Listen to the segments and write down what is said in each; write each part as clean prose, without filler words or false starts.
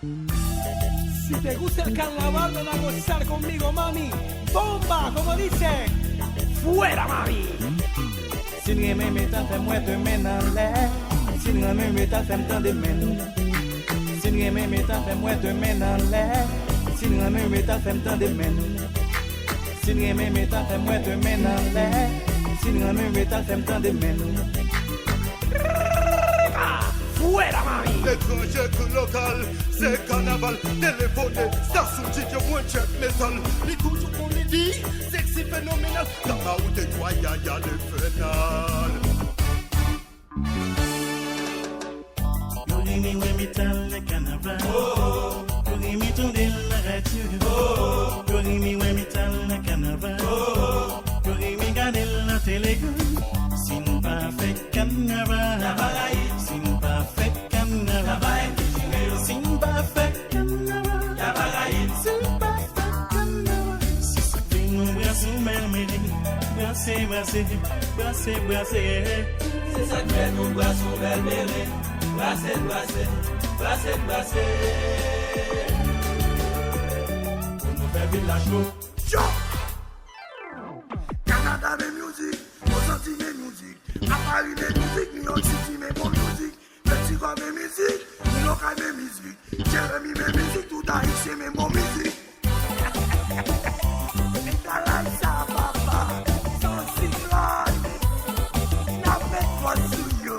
Si te gusta el carnaval, ven a gozar conmigo, mami. Bomba, como dice. Fuera, mami. Si rien me met à faire moi te mène en l'air. Si rien me met à faire me de mène. Si rien me met à faire moi te mène en l'air. Si rien me met à faire me de mène. Si rien me met à faire moi te mène en l'air. Si rien me met à faire me de mène. Fuera, mami. L'étranger que local, c'est carnaval. Téléphoné, station DJ, moins check métal. Les toujours qu'on les dit, sexy phénoménal. Là-bas où t'es toi, y'a le phénal. Corrimi, ouais, métal, le carnaval. Corrimi, tourner la radio. Corrimi, ouais, métal, le carnaval. Corrimi, garder la télé. Si nous pas fait carnaval, si nous pas fait carnaval, si nous pas fait carnaval, si nous pas fait carnaval, si c'était nous brasser mermeri, brasser, brasser, brasser, brasser. C'est ça que fait nous brassons mermeri, brasser, brasser, brasser, brasser. Pour nous faire village nous. Canada de musique, aux Antilles de musique. À Paris de musique, New York City, mais bonne musique. Petit quoi de musique, New York de musique. Jérémy de musique, tout Haïtien, mais bon musique. Et t'as là, ça, papa, sans cyclone. N'a fait toi sur yo.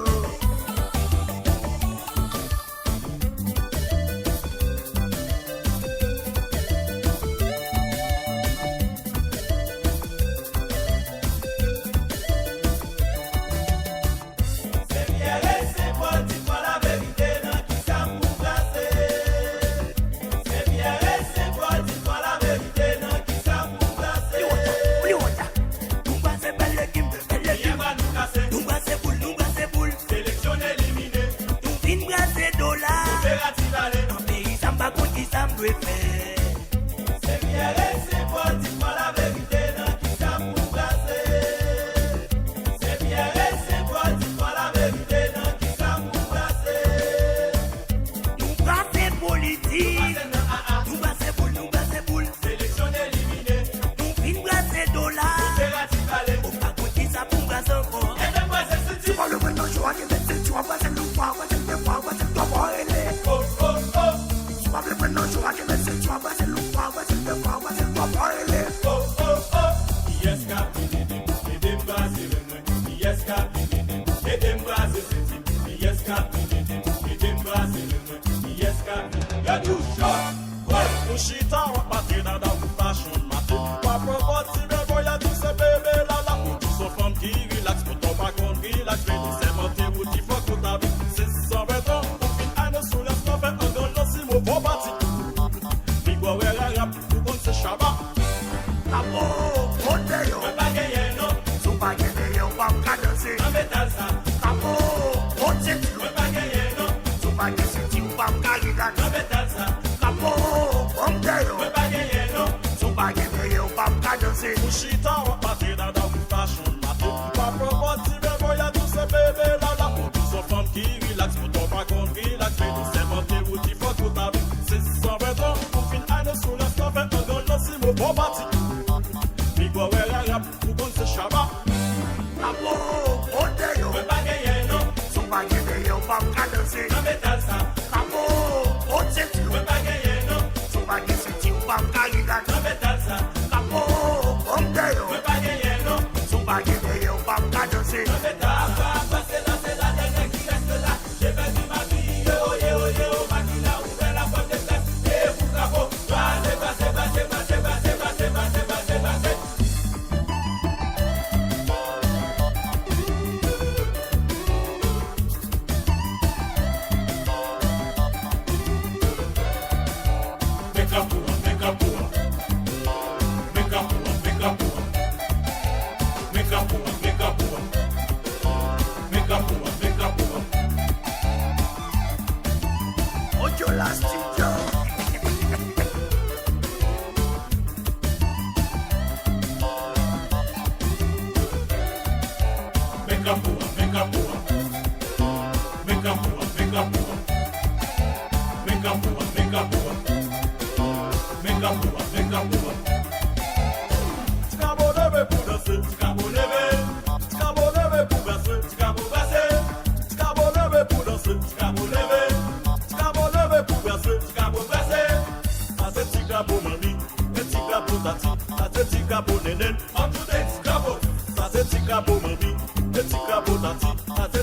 Make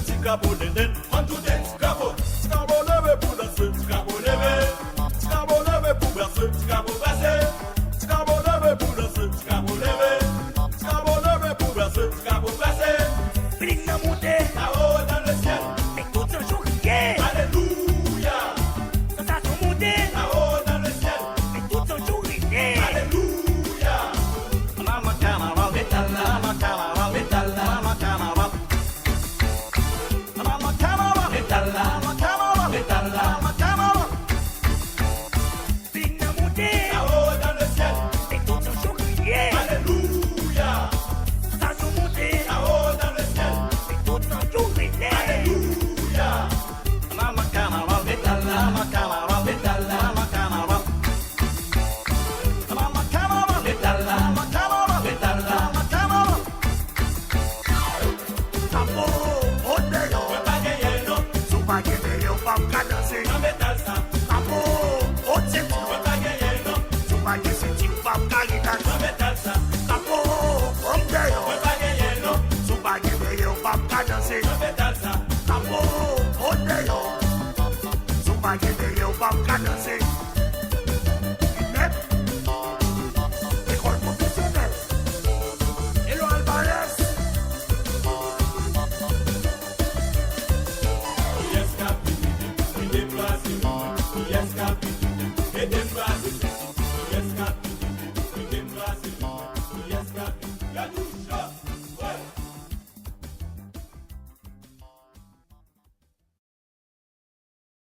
Ice-Krapo, den den. On to dance,